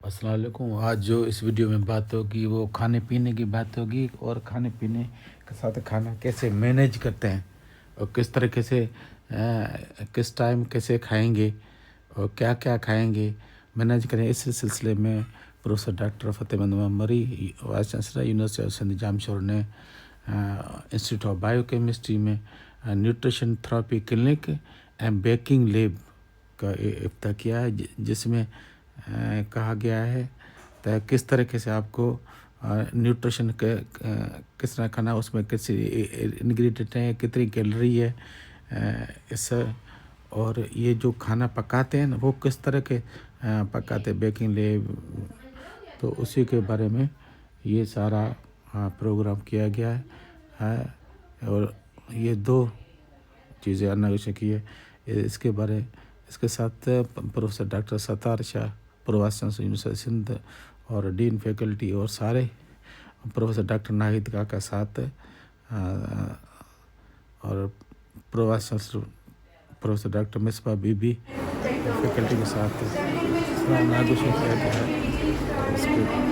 अस्सलाम वालेकुम। आज जो इस वीडियो में बात होगी वो खाने पीने की बात होगी और खाने पीने के साथ खाना कैसे मैनेज करते हैं और किस तरीके से किस टाइम कैसे खाएंगे और क्या क्या खाएंगे मैनेज करें। इस सिलसिले में professor doctor Fatehmand Mari vice chancellor university of Sindh Jamshoro ने इंस्टीट्यूट ऑफ बायोकेमिस्ट्री में nutrition therapy clinic and baking lab का इफ्तिताह किया है, जिसमें कहा गया है तो किस तरीके से आपको न्यूट्रिशन के किस तरह खाना, उसमें किस इंग्रेडिएंट है, कितनी कैलोरी है इस, और ये जो खाना पकाते हैं ना वो किस तरह के पकाते बेकिंग ले, तो उसी के बारे में ये सारा प्रोग्राम किया गया है। और ये दो चीज़ें अनाउंस की है इसके बारे, इसके साथ professor doctor Sattar Shah vice chancellor university Sindh और डीन फैकल्टी और सारे प्रोफेसर डॉक्टर नाहिद का साथ और vice chancellor professor doctor Misbah Bibi faculty के साथ इनागुरेशन किया गया है। इसके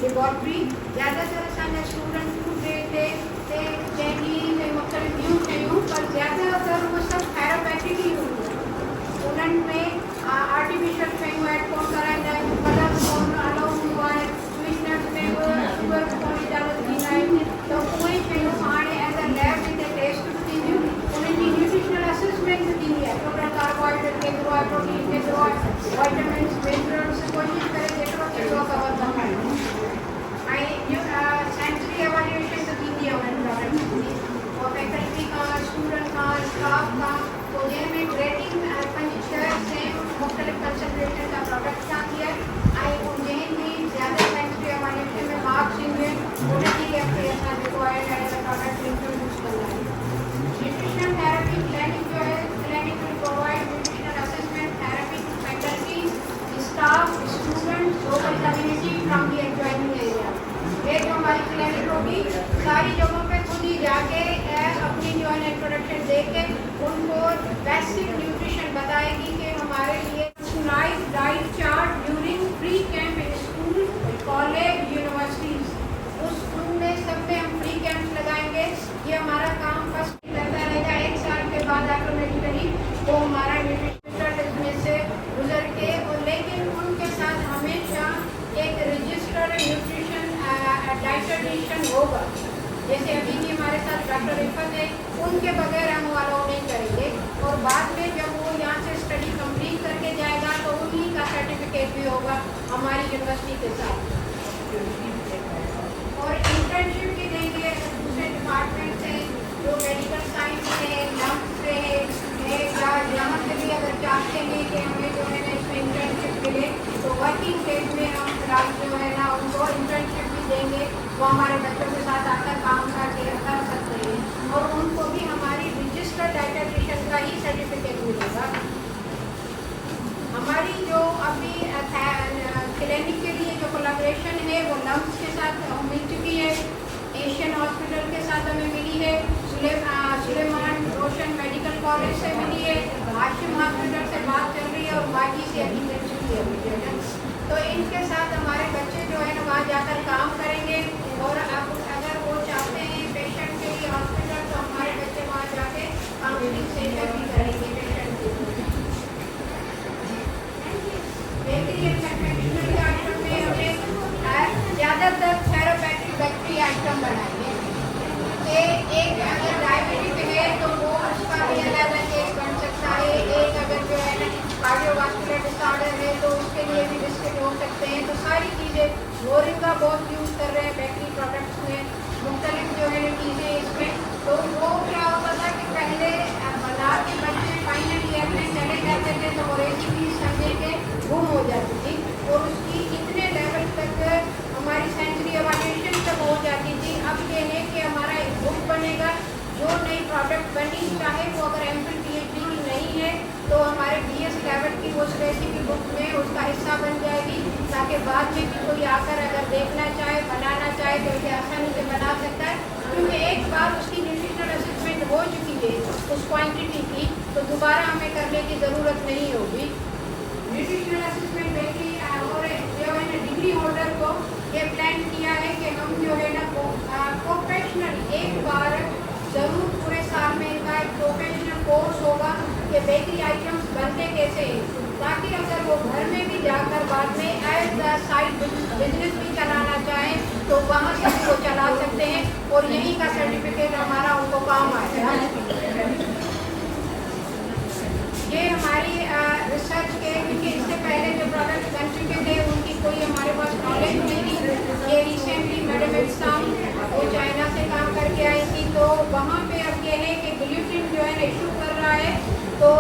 लेबॉर्ट्री ज़्यादातर असांजा स्टूडेंट फूड डे ते चैनीज़ ऐं मुख़्तलिफ़ ॿियूं शयूं, पर ज़्यादातर उहे सभु थेरेपेटिक ई हूंदियूं आहिनि। उन्हनि में आर्टिफिशियल शयूं ऐड कोन कराईंदा आहिनि, कलर कोन अलाउ हूंदो आहे, स्वीटनर्स में बि शुगर कोन इजाज़त ॾींदा आहिनि, त उहे शयूं हाणे एज़ अ लैब हिते टेस्ट बि थींदियूं, उन्हनि जी न्यूट्रिशनल असेसमेंट बि थींदी आहे। टोटल कार्बोहाइड्रेट केतिरो आहे, प्रोटीन केतिरो आहे, वाइटामिन्स मिनरल्स कोशिशि करे जेतिरो थींदो आहे कवर कंदा आहियूं। सेंसरी एवेल्यूएशन तो थींदी आहे उन्हनि प्रोडक्ट्स जी, और फैकल्टी का स्टूडेंट का स्टाफ का, तो जंहिंमें ग्रेडिंग 5-6 से मुख़्तलिफ़ कंसंट्रेशन का प्रोडक्ट ठहंदी आहे ऐं जंहिंजी ज़्यादा सेंसरी एवेल्यूएशन में मार्क्स ईंदियूं आहिनि उनजी अॻिते असां जेको आहे एज अ प्रोडक्ट इंट्रोड्यूस कंदा आहियूं। न्यूट्रिशन थेरेपी क्लिनिक जो है, clinic will provide nutritional assessment therapy to faculty staff students local community from the adjoining area. ये जो हमारी क्लिनिक होगी सारी जगहों पे खुद ही जाके अपनी जो है इंट्रोडक्शन दे के उनको बेसिक न्यूट्रिशन बताएगी कि हमारे लिए night diet chart during free camp in school college universities, उस स्कूल में सब में हम फ्री कैंप्स लगाएंगे। ये हमारा काम फर्स्ट रहता रहेगा, 1 साल के बाद ऑटोमेटिकली वो हमारा न्यूट्रिशन इसमें से गुजर के, और लेकिन उनके साथ हमेशा एक रजिस्टर्ड न्यूट्रिशन डाइटिशियन होगा। जैसे अभी भी हमारे साथ डॉक्टर रिफत है, उनके बगैर हम अलाउ नहीं करेंगे, और बाद में जब वो यहाँ से स्टडी कंप्लीट करके जाएगा तो उन्हीं का सर्टिफिकेट भी होगा हमारी यूनिवर्सिटी के साथ। और इंटर्नशिप भी देंगे दूसरे डिपार्टमेंट से, जो मेडिकल साइंस से, लम्स से या यहाँ से भी अगर चाहते हैं कि हमें जो है ना इसमें इंटर्नशिप मिले तो वर्किंग फेज में हम फिलहाल जो है ना उनको इंटर्नशिप भी देंगे, वो हमारे बच्चों के साथ आकर काम करके कर सकते हैं, और उनको भी हमारी रजिस्टर्ड डाइटिशियन का ही सर्टिफिकेट मिलेगा। हमारी जो अभी क्लिनिक के लिए जो कोलैबोरेशन है वो लम्स के साथ मिल चुकी है, एशियन हॉस्पिटल के साथ हमें मिली है, सुलेमान रोशन मेडिकल कॉलेज से मिली है, हाशिम हॉस्पिटल से बात चल रही है, और बाकी से अभी मिल चुकी है। तो इनके साथ हमारे बच्चे जो है ना वहाँ जाकर काम करेंगे, और अब अगर वो चाहते हैं पेशेंट के लिए हॉस्पिटल तो हमारे बच्चे वहाँ जाके काउंसलिंग सेंटर भी करेंगे पेशेंट के लिए। आइटम में हमें ज़्यादातर थेरेपेटिक बैटरी आइटम बनाएंगे। एक अगर डायबिटिक है तो वो उसका भी अलग एक बन सकता है, एक अगर जो है ना कार्डियोवास्कुलर डिसऑर्डर है तो उसके लिए भी बिस्किट हो सकते हैं। तो सारी चीज़ें मोरिंगा बहुत यूज़ कर रहे हैं बेकरी प्रोडक्ट्स में, मुख्तलिफ जो है चीज़ें इसमें। तो वो क्या होता था कि पहले बाजार के बच्चे फाइनल ईयर में चले जाते थे तो वो रेसिपी समझे के गुम हो जाती थी, और उसकी इतने लेवल तक हमारी बुक में उसका हिस्सा बन जाएगी, ताकि बाद में भी कोई आकर अगर देखना चाहे, बनाना चाहे तो इसे आसानी से बना सकता है। क्योंकि एक बार उसकी न्यूट्रिशनल असेसमेंट हो चुकी है उस क्वांटिटी की, तो दोबारा हमें करने की ज़रूरत नहीं होगी। न्यूट्रिशनल असेसमेंट बेसिकली और जो है ना डिग्री होल्डर को ये प्लान किया है कि हम जो है ना प्रोफेशनल एक बार ज़रूर पूरे साल में इनका एक प्रोफेशनल कोर्स होगा कि बेकरी आइटम्स बनते कैसे हैं, ताकि अगर वो घर में भी जाकर बाद में एज द साइड बिजनेस भी चलाना चाहें तो वहाँ से भी वो चला सकते हैं और यही का सर्टिफिकेट हमारा उनको काम आएगा। ये हमारी रिसर्च के, क्योंकि इससे पहले जो प्रोडक्ट बन चुके थे उनकी कोई हमारे पास नॉलेज नहीं थी। ये रिसेंटली मैडम इस्लाम वो चाइना से काम करके आई थी, तो वहाँ पे अब ये है कि ग्लूटेन जो है ना इशू कर रहा है, तो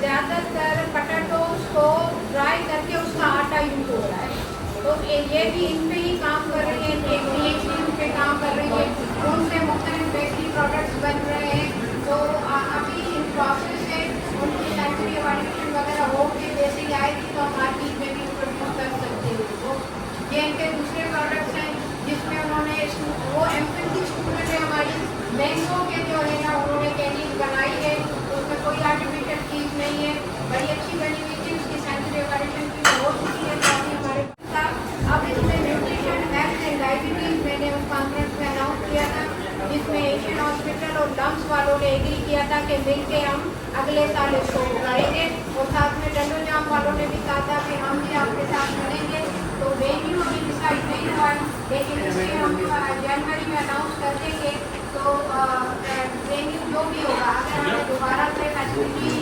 ज़्यादातर पटाटोज को ड्राई करके उसका आटा यूज हो रहा है। तो ये भी इन पे ही काम कर रही है, एक PhD पे काम कर रही है, उनसे मुख्तलिफ बेकरी प्रोडक्ट्स बन रहे हैं। तो अभी इन प्रोसेस है, उनकी सेंचुरी एवाल्यूएशन वगैरह हो के जैसे ही आएगी तो हम मार्केट में भी प्रोड्यूस कर सकते हैं। तो ये इनके दूसरे प्रोडक्ट्स हैं जिसमें उन्होंने वो MPhil की स्टूडेंट है हमारी, मैंगो के जो है ना उन्होंने कैंडीज बनाई है, तो उसमें कोई आर्टिफिशियल चीज़ नहीं है, बड़ी अच्छी बनी हुई थी, उसकी सेंचुरी एवाल्यूएशन की हो चुकी है। तो अभी हमारे अब इसमें न्यूट्रिशन हेल्थ एंड डायबिटीज़ मैंने उस कॉन्फ्रेंस में अनाउंस किया था, जिसमें एशियन हॉस्पिटल और लम्स वालों ने एग्री किया था कि मिल के हम अगले साल इसको करेंगे, और साथ में डंडोजाम वालों ने भी कहा था कि हम भी आपके साथ मिलेंगे। तो वेन्यू अभी डिसाइड नहीं हुआ, लेकिन इसे हम जनवरी में अनाउंस कर देंगे। तो वेन्यू जो भी होगा, अगर हमें दोबारा से फैसिलिटी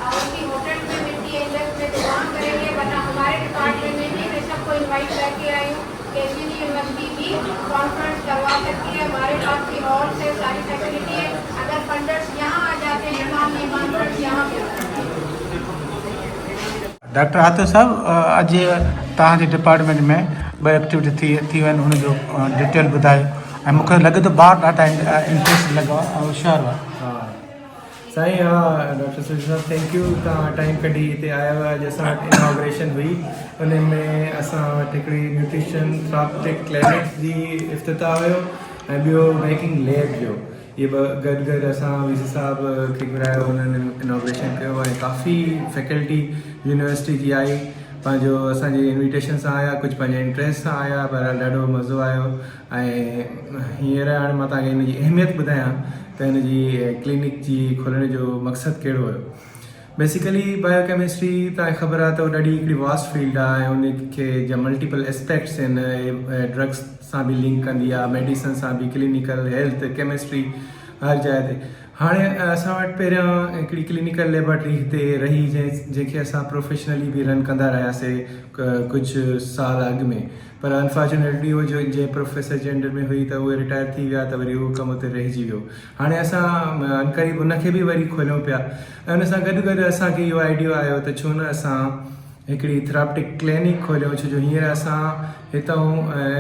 उनकी होटल में मिलती है इंडस्ट में तो वहाँ करेंगे, वरना हमारे डिपार्टमेंट में भी मैं सबको इन्वाइट करके आई हूँ कि दिल्ली यूनिवर्सिटी भी कॉन्फ्रेंस करवा सकती है। हमारे पास भी हॉल से सारी फैसिलिटी है, अगर फंडर्स यहाँ आ जाते हैं तो हम ये कॉन्फ्रेंस यहाँ पे करते हैं। डॉक्टर आतिफ साहब, अॼु तव्हांजे डिपार्टमेंट में ॿ एक्टिविटी थी आहिनि, हुनजो डिटेल ॿुधायो। ऐं मूंखे लॻे थो ॿार ॾाढा इंट्रस्ट लॻो आहे ऐं होशियारु आहे। साईं, हाँ डॉक्टर सुशील साहब, थैंक यू, तव्हां टाइम कढी हिते आया हुआ। अॼु असां वटि इनॉग्रेशन हुई, उन में असां वटि हिकिड़ी न्यूट्रिशन थेराप्यूटिक क्लिनिक जी इफ़्तिताह हुयो ऐं ॿियो बेकिंग लैब जो। इहे ॿ गॾु असां VC साहब खे घुरायो, हुननि इनॉग्रेशन कयो ऐं काफ़ी फैकल्टी यूनिवर्सिटी जी आई, पंहिंजो असांजे इन्विटेशन सां आया, कुझु पंहिंजे इंट्रस्ट सां आया, पर ॾाढो मज़ो आयो। ऐं हींअर हाणे मां तव्हांखे हिन जी अहमियत ॿुधायां त हिन जी क्लिनिक जी खोलण जो मक़सदु कहिड़ो हुयो। बेसिकली बायोकेमिस्ट्री तव्हांखे ख़बर आहे त ॾाढी हिकिड़ी वास्ट फील्ड आहे ऐं उनखे जा मल्टीपल एस्पेक्ट्स आहिनि, ड्रग्स सां बि लिंक कंदी आहे, मेडिसन सां बि, क्लिनिकल हेल्थ केमिस्ट्री हर जाइ ते। हाणे असां वटि पहिरियों हिकिड़ी क्लिनिकल लेबोरेटरी हिते रही, जंहिंखे असां प्रोफेशनली बि रन कंदा रहियासीं कुझु साल अॻु में, पर अनफॉर्चुनेटली उहो जो जंहिं प्रोफेसर जे अंडर में हुई त उहे रिटायर थी विया, त वरी उहो कमु उते रहिजी वियो। हाणे असां अनक़रीब उनखे बि वरी खोलियूं पिया, ऐं उन सां गॾु गॾु असांखे इहो आइडियो आयो त छो न असां हिकिड़ी थेराप्यूटिक क्लिनिक खोलियूं, छो जो हींअर असां हितां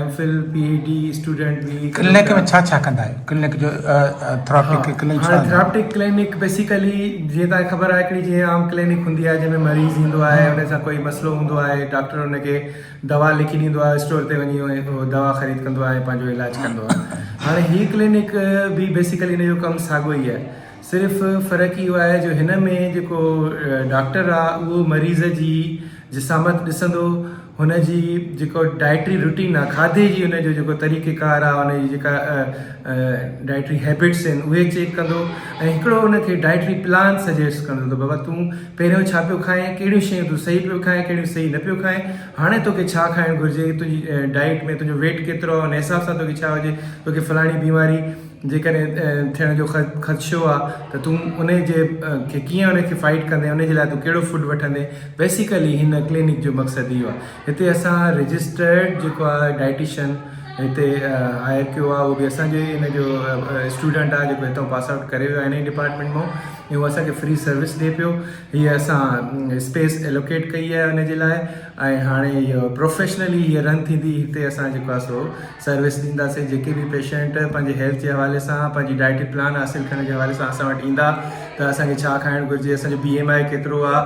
MPhil PhD स्टूडेंट बि। क्लिनिक में छा छा कंदा आहियो? क्लिनिक जो therapeutic clinic, therapeutic clinic basically जीअं तव्हांखे ख़बर आहे हिकिड़ी जीअं आम क्लिनिक हूंदी आहे जंहिंमें मरीज़ ईंदो आहे, हुन सां कोई मसइलो हूंदो आहे, डॉक्टर हुनखे दवा लिखी ॾींदो आहे, स्टोर ते वञी उहो दवा ख़रीद कंदो आहे, पंहिंजो इलाजु कंदो आहे। हाणे हीअ क्लिनिक बि बेसिकली हिन जो कमु साॻियो ई आहे, सिर्फ़ु फ़र्क़ु इहो आहे जो हिन में जेको डॉक्टर आहे उहो मरीज़ जी जिसामत ॾिसंदो, हुनजी जेको डाइटरी रूटीन आहे, खाधे जी हुनजो जेको तरीक़ेकार आहे, हुनजी जेका डाइटरी हैबिट्स आहिनि उहे चेक कंदो, ऐं हिकिड़ो हुनखे डाइटरी प्लान सजेस्ट कंदो त बाबा तूं पहिरियों छा पियो खाएं, कहिड़ियूं शयूं तूं सही पियो खाएं, कहिड़ियूं सही न पियो खाएं, हाणे तोखे छा खाइणु घुरिजे, तुंहिंजी डाइट में तुंहिंजो वेट केतिरो आहे, हुन हिसाब सां तोखे छा हुजे, तोखे फलाणी बीमारी जेकॾहिं थियण जो ख़दशो आहे त तूं उन जे खे कीअं उनखे फाइट कंदे, उन जे लाइ तूं कहिड़ो फूड वठंदे। बेसिकली हिन क्लिनिक जो मक़सदु इहो आहे। हिते असां रजिस्टर्ड जेको आहे डाइटिशियन हिते हायर कयो आहे, उहो बि असांजे हिन जो स्टूडेंट आहे जेको हितां पास आउट करे वियो आहे हिन डिपार्टमेंट मां, ऐं उहो असांखे फ्री सर्विस ॾिए पियो। हीअ असां स्पेस एलोकेट कई आहे हुन जे लाइ, ऐं हाणे इहो प्रोफेशनली हीअ रन थींदी। हिते असां जेको आहे सो सर्विस ॾींदासीं। जेके बि पेशेंट पंहिंजे हेल्थ जे हवाले सां, पंहिंजी डाइटरी प्लान हासिलु करण जे हवाले सां असां वटि ईंदा त असांखे छा खाइणु घुरिजे, असांजो BMI केतिरो आहे,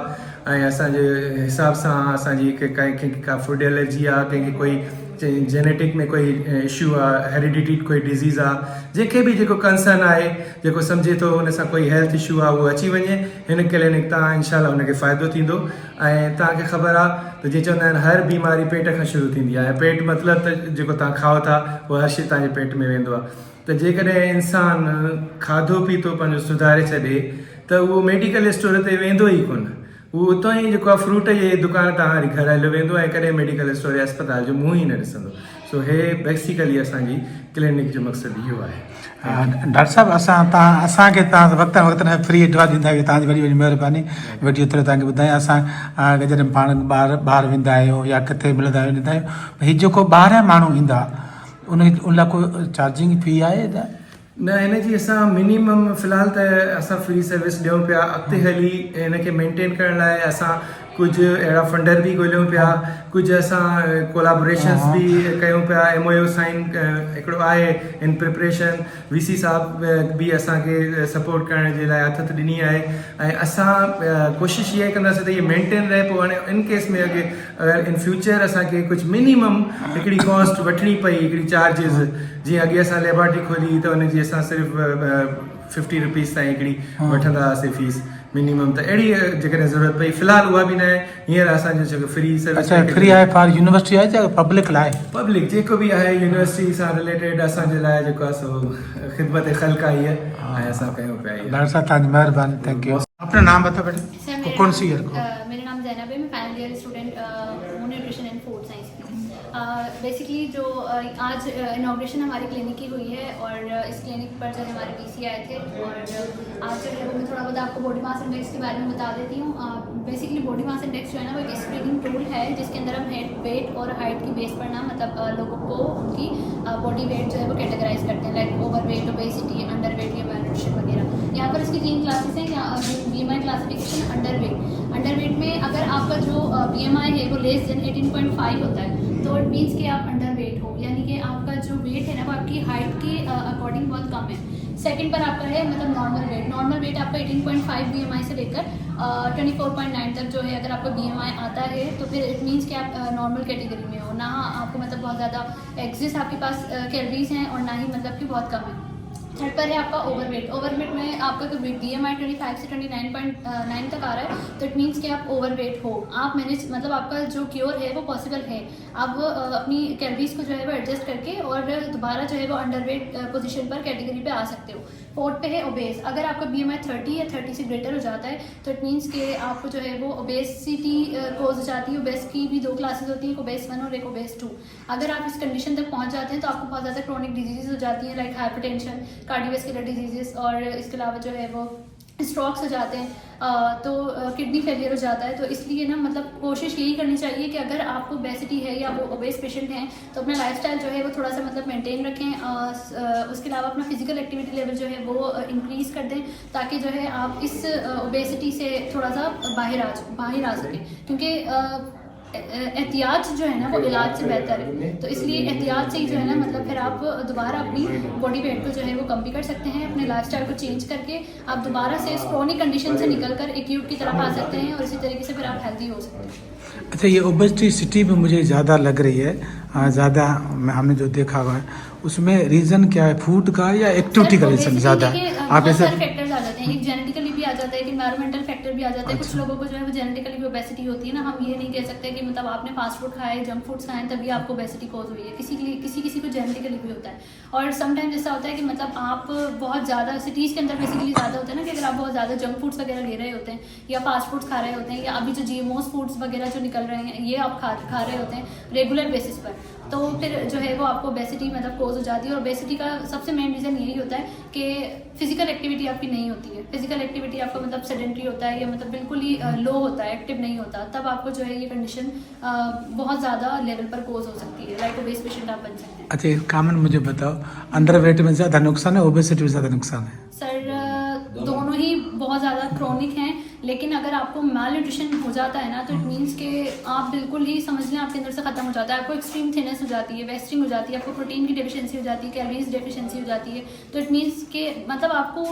ऐं असांजे हिसाब सां असांजी कंहिंखे का फूड एलर्जी आहे, कंहिंखे कोई जेनेटिक में कोई इशू आहे, हेरिडिटी कोई डिज़ीज़ आहे, जंहिंखे बि जेको कंसर्न आहे, जेको सम्झे थो हुन सां कोई हेल्थ इशू आहे, उहो अची वञे हिन क्लिनिक तां, इंशाल्लाह हुनखे फ़ाइदो थींदो। ऐं तव्हांखे ख़बर आहे त जीअं चवंदा आहिनि हर बीमारी पेट खां शुरू थींदी आहे। पेट मतिलबु त जेको तव्हां खाओ था उहो हर शइ तव्हांजे पेट में वेंदो आहे। त जेकॾहिं इंसानु खाधो पीतो पंहिंजो सुधारे छॾे त उहो मेडिकल स्टोर ते वेंदो ई कोन, उहो उतां ई जेको आहे फ्रूट जी दुकान तां वरी घर हलियो वेंदो ऐं कॾहिं मेडिकल स्टोर या अस्पताल जो मुंहुं ई न ॾिसंदो। सो हे बेसिकली असांजी क्लिनिक जो मक़सदु इहो आहे। डॉक्टर साहब असांखे तव्हां वक़्तु वक़्तु फ्री एडवाइस ॾींदा आहियो, तव्हांजी वॾी वॾी महिरबानी। वेठी एतिरो तव्हांखे ॿुधायां, असां जॾहिं पाण ॿाहिरि वेंदा आहियूं या किथे मिलंदा आहियूं ॾींदा आहियूं, हीउ जेको ॿाहिरां माण्हू ईंदा उन लाइ कोई चार्जिंग फी आहे? न, हिन जी असां मिनिमम फ़िलहाल त असां फ्री सर्विस ॾियूं पिया। अॻिते हली हिनखे मेंटेन करण लाइ असां कुझु अहिड़ा फंडर बि ॻोल्हियूं पिया, कुझु असां कोलाबोरेशन्स बि कयूं पिया। MOU साइन हिकिड़ो आहे इन प्रिपरेशन। VC साहब बि असांखे सपोर्ट करण जे लाइ हथ ॾिनी आहे ऐं असां कोशिशि इहा कंदासीं त इहे मेंटेन रहे। पोइ हाणे इन केस में अगरि इन फ्यूचर असांखे कुझु मिनिमम हिकिड़ी कॉस्ट वठणी पई, हिकिड़ी चार्जिस, जीअं अॻे असां लेबोरेटरी खोली त हुनजी असां सिर्फ़ु 50 रुपीज़ ताईं हिकिड़ी वठंदा हुआसीं फीस मिनिमम। त अहिड़ी जेकॾहिं ज़रूरत पई, फ़िलहाल उहा बि न आहे। हींअर असांजो जेको फ्री सर्विस फ्री आहे फॉर यूनिवर्सिटी आहे या पब्लिक लाइ? पब्लिक जेको बि आहे यूनिवर्सिटी सां रिलेटेड असांजे लाइ जेको आहे सो ख़िदमत ख़ल्क़ आई आहे ऐं असां कयूं पिया। डॉक्टर साहब तव्हांजी महिरबानी, थैंक यू। अपना नाम बताओ बेटा, सर, कौन सी ईयर? मेरा नाम जैनब है, मैं फाइनल ईयर स्टूडेंट हूँ न्यूट्रिशन एंड फूड साइंस की। बेसिकली जो आज इनॉग्रेशन हमारी क्लिनिक की हुई है और इस क्लिनिक पर जो हमारे PC आए थे, और आज जो है वो मैं थोड़ा बहुत आपको बॉडी मास इंडेक्स के बारे में बता देती हूँ। बेसिकली बॉडी मास इंडेक्स जो है ना, वो एक स्क्रीनिंग टूल है जिसके अंदर हम हेड, वेट और हाइट की बेस पर ना मतलब लोगों को उनकी बॉडी वेट जो है वो कैटेगराइज करते हैं, like over weight, obesity, under weight या malnutrition वगैरह। यहाँ पर इसकी 3 क्लासेस हैं। BMI क्लासिफिकेशन अंडर वेट में अगर आपका जो BMI है वो लेस देन 18.5 होता है तो इट मीन्स कि आप अंडर वेट हो, यानी कि आपका जो वेट है ना वो आपकी हाइट के अकॉर्डिंग बहुत कम है। सेकंड पर आपका है मतलब नॉर्मल वेट आपका 18.5 BMI से लेकर 24.9 तक जो है अगर आपका BMI आता है तो फिर इट मीन्स कि आप नॉर्मल कैटेगरी में हो, ना आपको मतलब बहुत ज़्यादा एग्जिस्ट आपके पास कैलोरीज हैं और ना ही मतलब कि बहुत कम है। थर्ड पर है आपका ओवरवेट में आपका तो BMI 25 से 29.9 तक आ रहा है तो इट मीन्स कि आप ओवरवेट हो। आप मैनेज मतलब आपका जो क्योर है वो पॉसिबल है, आप अपनी कैलोरीज को जो है वो एडजस्ट करके और दोबारा जो है वो अंडरवेट पोजीशन पर कैटेगरी पे आ सकते हो। फोर्थ पे है ओबेस। अगर आपका BMI 30 या 30 से ग्रेटर हो जाता है तो इट मीन्स कि आपको जो है वो ओबेसिटी कोज हो जाती है। ओबेस की भी 2 क्लासेस होती हैं, एक ओबेस 1 और एक ओबेस 2। अगर आप इस कंडीशन तक पहुंच जाते हैं तो आपको बहुत ज़्यादा क्रोनिक डिजीजेज हो जाती हैं, लाइक हाइपरटेंशन, कार्डियोवैस्कुलर डिजीजेस, और इसके अलावा जो है वो स्ट्रोक्स हो जाते हैं, तो किडनी फेलियर हो जाता है। तो इसलिए ना मतलब कोशिश यही करनी चाहिए कि अगर आपको ओबेसिटी है या वो ओबेस पेशेंट हैं तो अपना लाइफस्टाइल जो है वो थोड़ा सा मतलब मेंटेन रखें। उसके अलावा अपना फिजिकल एक्टिविटी लेवल जो है वो इंक्रीज़ कर दें ताकि जो है आप इस ओबेसिटी से थोड़ा सा बाहर आ सकें, क्योंकि एहतियात जो है ना वो इलाज से बेहतर है। तो इसलिए एहतियात से ही जो है ना मतलब फिर आप दोबारा अपनी बॉडी वेट को जो है वो कम भी कर सकते हैं। अपने लाइफस्टाइल को चेंज करके आप दोबारा से इस क्रोनिक कंडीशन से निकलकर एक्यूट की तरफ आ सकते हैं और इसी तरीके से फिर आप हेल्दी हो सकते हैं। अच्छा, ये ओबेसिटी सिटी में मुझे ज़्यादा लग रही है, ज़्यादा हमने जो देखा हुआ है उसमें रीज़न क्या है, फूड का या एक्टिविटी का रीज़न ज़्यादा? आप ऐसे फैक्टर्स आ जाते हैं, एक जेनेटिकली भी आ जाता है, एक एनवायरमेंटल फैक्टर भी आ जाता है। कुछ लोगों को जो है वो जेनेटिकली भी ओबेसिटी होती है ना, हम ये नहीं कह सकते कि मतलब आपने फास्ट फूड खाया है, जंक फूड्स खाए तभी आपको ओबेसिटी कॉज हुई है। किसी को जेनेटिकली भी होता है। और समटाइम्स ऐसा होता है कि मतलब आप बहुत ज़्यादा सिटीज़ के अंदर बेसिकली ज़्यादा होता है ना कि अगर आप बहुत ज़्यादा जंक फूड्स वगैरह ले रहे होते हैं या फास्ट फूड्स खा रहे होते हैं या अभी जो GMOs फूड्स वगैरह जो निकल रहे हैं ये आप खा रहे होते हैं रेगुलर बेसिस पर, तो फिर जो है वो आपको ओबेसिटी मतलब कोज हो जाती है। और ओबेसिटी का सबसे मेन रीज़न यही होता है कि फिजिकल एक्टिविटी आपकी नहीं होती है। फिजिकल एक्टिविटी आपका मतलब सेडेंटरी होता है या मतलब बिल्कुल ही लो होता है, एक्टिव नहीं होता, तब आपको जो है ये कंडीशन बहुत ज़्यादा लेवल पर कोज हो सकती है, लाइक ओबेस पेशेंट आप बन सकते हैं। अच्छा, कामन मुझे बताओ, अंडर वेट में ज़्यादा नुकसान है, ओबेसिटी में ज़्यादा नुकसान है? सर दोनों ही बहुत ज़्यादा क्रोनिक हैं, लेकिन अगर आपको माल न्यूट्रिशन हो जाता है ना तो इट मीन्स कि आप बिल्कुल ही समझ लें आपके अंदर से ख़त्म हो जाता है। आपको एक्सट्रीम थिननेस हो जाती है, वेस्टिंग हो जाती है, आपको प्रोटीन की डेफिशिएंसी हो जाती है, कैलोरीज डेफिशिएंसी हो जाती है। तो इट मीन्स कि मतलब आपको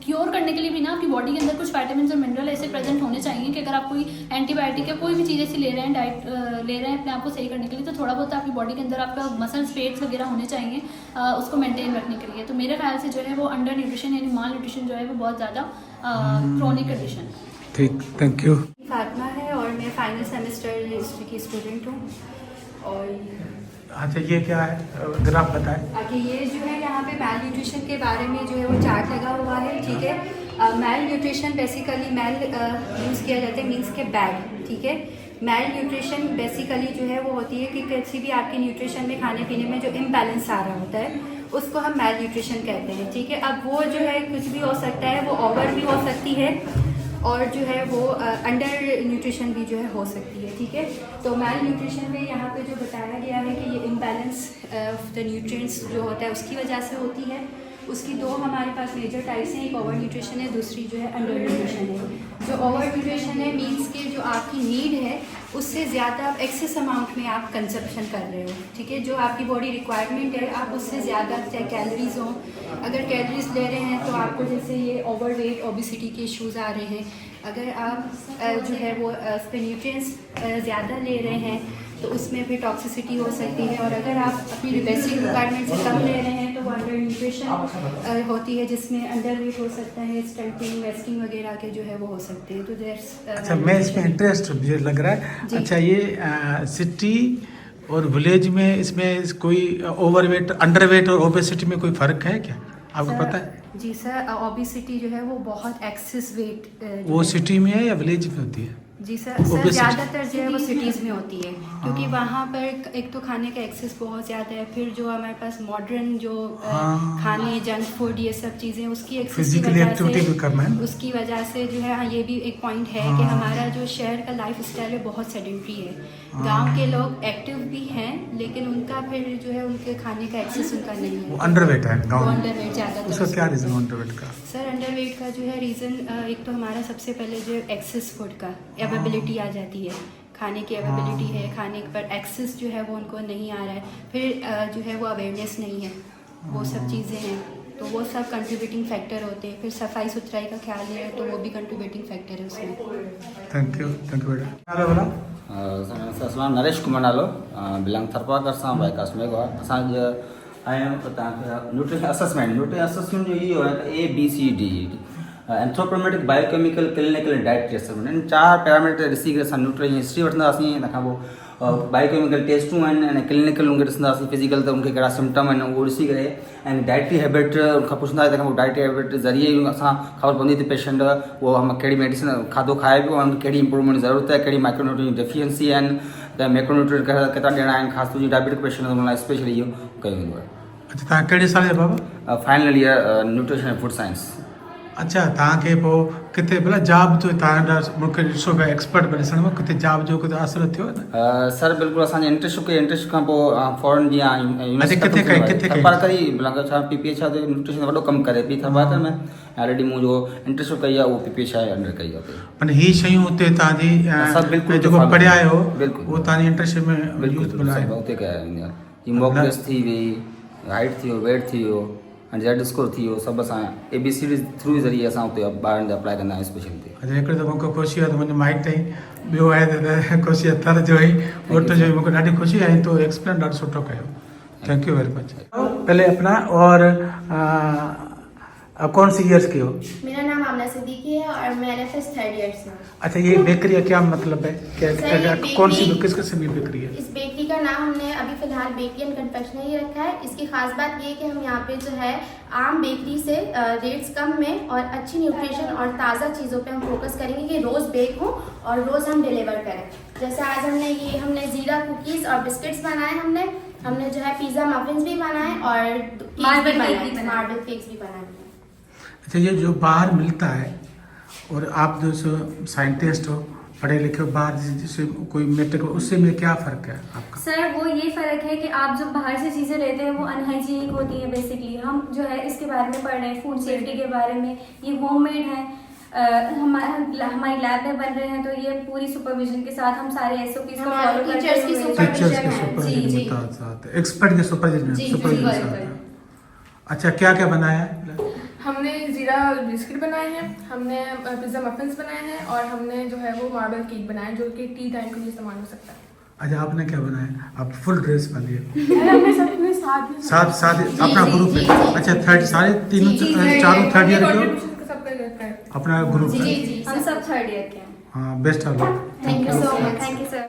क्योर करने के लिए भी ना आपकी बॉडी के अंदर कुछ विटामिन और मिनरल ऐसे प्रेजेंट होने चाहिए कि अगर आप कोई एंटीबायोटिक या कोई भी चीज़ ऐसी ले रहे हैं, डाइट ले रहे हैं अपने आप को सही करने के लिए, तो थोड़ा बहुत आपकी बॉडी के अंदर आपका मसल्स वेट्स वगैरह होने चाहिए उसको मेंटेन रखने के लिए। तो मेरे ख्याल से जो है वो अंडर न्यूट्रिशन यानी माल न्यूट्रिशन जो है वो बहुत ज़्यादा क्रॉनिक कंडीशन है। ठीक, थैंक यू। फातिमा है और मैं फाइनल सेमेस्टर हिस्ट्री की स्टूडेंट हूँ। और अच्छा ये क्या है, अगर आप बताएं। आगे ये जो है यहाँ पे मैल न्यूट्रिशन के बारे में जो है वो चार्ट लगा हुआ है, ठीक है। मैल न्यूट्रिशन बेसिकली मैल यूज़ किया जाता है मीन्स के बैड, ठीक है। मैल न्यूट्रिशन बेसिकली जो है वो होती है कि किसी भी आपके न्यूट्रिशन में खाने पीने में जो इम्बैलेंस आ रहा होता है उसको हम मैल न्यूट्रिशन कहते हैं, ठीक है। अब वो जो है कुछ भी हो सकता है, वो ओवर भी हो सकती है और जो है वो अंडर न्यूट्रिशन भी जो है हो सकती है, ठीक है। तो मैल न्यूट्रिशन में यहाँ पे जो बताया गया है कि ये इम्बैलेंस ऑफ द न्यूट्रिएंट्स जो होता है उसकी वजह से होती है। उसकी दो हमारे पास मेजर टाइप्स हैं, एक ओवर न्यूट्रिशन है, दूसरी जो है अंडर न्यूट्रिशन है। जो ओवर न्यूट्रिशन है मीन्स के जो आपकी नीड है उससे ज़्यादा आप एक्सेस अमाउंट में आप कंजप्शन कर रहे हो, ठीक है। जो आपकी बॉडी रिक्वायरमेंट है आप उससे ज़्यादा, चाहे कैलोरीज हों, अगर कैलोरीज ले रहे हैं तो आपको जैसे ये ओवर वेट ओबिसिटी के इश्यूज़ आ रहे हैं। अगर आप जो है वो उस पर न्यूट्रिएंट्स ज़्यादा ले रहे हैं तो उसमें फिर टॉक्सिसिटी हो सकती है। और अगर आप अपनी बेसिक रिक्वायरमेंट से कम ले रहे हैं तो वो अंडर न्यूट्रिशन होती है, जिसमें अंडर वेट हो सकता है, स्टंटिंग वेस्टिंग वगैरह के जो है वो हो सकते हैं। तो दैट्स अच्छा, मैं इसमें इंटरेस्ट मुझे लग रहा है। जी। अच्छा, ये सिटी और विलेज में इसमें कोई ओवरवेट, अंडरवेट और ओबेसिटी में कोई फ़र्क है क्या, आपको पता है? जी सर, ओबिसिटी जो है वो बहुत एक्सेस वेट वो सिटी में है या विलेज में होती है? जी सर, Obesity. ज़्यादातर जो है वो सिटीज़ में होती है, क्योंकि वहाँ पर एक तो खाने का एक्सेस बहुत ज़्यादा है, फिर जो हमारे पास मॉडर्न जो खाने, जंक फूड, ये सब चीज़ें उसकी एक्सेस की फिजिकली वजह एक्टिविटी भी करना है। उसकी वजह से जो है हाँ, ये भी एक पॉइंट है कि हमारा जो शहर का लाइफ स्टाइल है बहुत सेडेंट्री है। गांव के लोग एक्टिव भी हैं लेकिन उनका फिर जो है उनके खाने का एक्सेस उनका नहीं है, वो अंडरवेट है गाँव में। अंडरवेट ज़्यादातर। उसका क्या रीज़न अंडरवेट का? सर अंडरवेट का जो है रीज़न एक तो हमारा सबसे पहले जो एक्सेस फूड का अवेलेबिलिटी आ जाती है, खाने की अवेलेबिलिटी है, खाने पर एक्सेस जो है वो उनको नहीं आ रहा है, फिर जो है वो अवेयरनेस नहीं है, वो सब चीज़ें हैं। तो वो सब कंट्रीब्यूटिंग फैक्टर होते हैं। फिर सफाई सुथराई का ख्याल है तो वो भी कंट्रीब्यूटिंग फैक्टर है उसमें। थैंक यू बेटा। नालो बोला? असलाम, नरेश कुमार नालो, बिलोंग थरपाकर सां बाय काश्मीर गोवा। असांजो आहियूं तव्हांखे न्यूट्रिशन असेसमेंट जो इहो आहे त ABCD anthropometric biochemical clinical dietary assessment, इन 4 पैरामीटर ॾिसी करे असां न्यूट्रिशन हिस्ट्री वठंदासीं। इन खां पोइ बायोकेमिकल टेस्टूं आहिनि ऐं क्लिनिकल उनखे ॾिसंदासीं, फिजिकल त उनखे कहिड़ा सिम्टम आहिनि उहो ॾिसी करे, ऐं डाइटरी हैबिट खां पुछंदासीं। तंहिंखां पोइ डाइटरी हैबिट ज़रिए ई असां ख़बर पवंदी त पेशेंट उहो कहिड़ी मेडिसिन खाधो खाए पियो, उनखे कहिड़ी इंप्रूवमेंट ज़रूरत आहे, कहिड़ी माइक्रोन्यूट्रिएंट डेफिशिएंसी आहिनि, त मैक्रोन्यूट्रिएंट केतिरा ॾियणा आहिनि। ख़ासि तौर डायबिटिक पेशेंट उन लाइ स्पेशली इहो कयो वेंदो आहे। अच्छा, तव्हां कहिड़े साल जा बाबा? Final year nutrition and food science. अच्छा, तव्हांखे पोइ किथे भला जॉब जो तव्हां मूंखे ॾिसो पिया एक्सपर्ट पिया ॾिसण में, किथे जॉब जो किथे हासिलु थियो न? सर बिल्कुलु असांजे इंटर्नशिप खां पोइ फॉरन जीअं अच्छा, किथे कई? थरपारकर ई छा PPH छा न्यूट्रिशन वॾो कमु करे पई थरपारकर में। ऑलरेडी मूं जो इंटर्नशिप कई आहे उहो PPH आहे अंडर कई आहे। माना ही शयूं हुते तव्हांजी सभु बिल्कुलु जेको पढ़िया आहियो बिल्कुलु उहो तव्हांजी इंटर्नशिप में बिल्कुलु उते कया मॉक टेस्ट थी वई, हाइट थी वियो, वेट थी वियो, ऐं जेड स्कोर थी वियो, सभु असां ABCD थ्रू ज़रिए असां उते ॿारनि जा अप्लाई कंदा आहियूं स्पेशल ते। अच्छा, हिकिड़ो त मूंखे ख़ुशी आहे त मुंहिंजो माइट ताईं, ॿियो आहे त ख़ुशी आहे थर जो ई ॻोठ जो ई, मूंखे ॾाढी ख़ुशी आहे। तो एक्सप्लेन ॾाढो सुठो कयो, थैंक यू वेरी मच। पहले अपना और कौन सी ईयर्स की हो? मेरा नाम आमना सिद्दीकी है और मैं NFS 3rd ईयर से हूँ। अच्छा, ये बेकरी का क्या मतलब है? कौन सी किस किस्म की बेकरी है? इस बेकरी का नाम हमने अभी फिलहाल बेकरी एंड कन्फेक्शनरी रखा है। इसकी खास बात ये है कि हम यहाँ पे जो है आम बेकरी से रेट्स कम में और अच्छी न्यूट्रिशन और ताज़ा चीज़ों पे हम फोकस करेंगे कि रोज़ बेक हो और रोज़ हम डिलीवर करें। जैसे आज हमने ज़ीरा कुकीज़ और बिस्किट्स बनाए, हमने जो है पिज़्ज़ा मफिन्स भी बनाए और मार्बल केक्स भी बनाए। अच्छा, ये जो बाहर मिलता है और आप जो साइंटिस्ट हो, पढ़े लिखे हो, बाहर जैसे कोई मेट्रिक, उससे में क्या फ़र्क है आपका? सर वो ये फ़र्क है कि आप जो बाहर से चीज़ें लेते हैं वो अनहाइजीनिक होती हैं। बेसिकली हम जो है इसके बारे में पढ़ रहे हैं, फूड सेफ्टी के बारे में। ये होममेड है, हमारी लैब में बन रहे हैं, तो ये पूरी सुपरविजन के साथ हम सारे SOPs को फॉलो करते हैं। एक्सपर्ट के सुपरविजन। अच्छा, क्या क्या बनाया है? हमने हमने ज़ीरा बिस्किट बनाए हैं, हमने पिज़्ज़ा मफिन्स बनाए हैं और हमने जो है वो मार्बल केक बनाया जो कि टी टाइम के लिए इस्तेमाल हो सकता है। अच्छा आपने क्या बनाया? आप फुल ड्रेस पहन लिए? हमने सबने साथ साथ अपना ग्रुप है? अच्छा थर्ड सारे तीनों चारों थर्ड ईयर के हो? सबका अपना ग्रुप है? हम सब थर्ड ईयर के हैं। हाँ best of luck. Thank you so much. Thank you sir.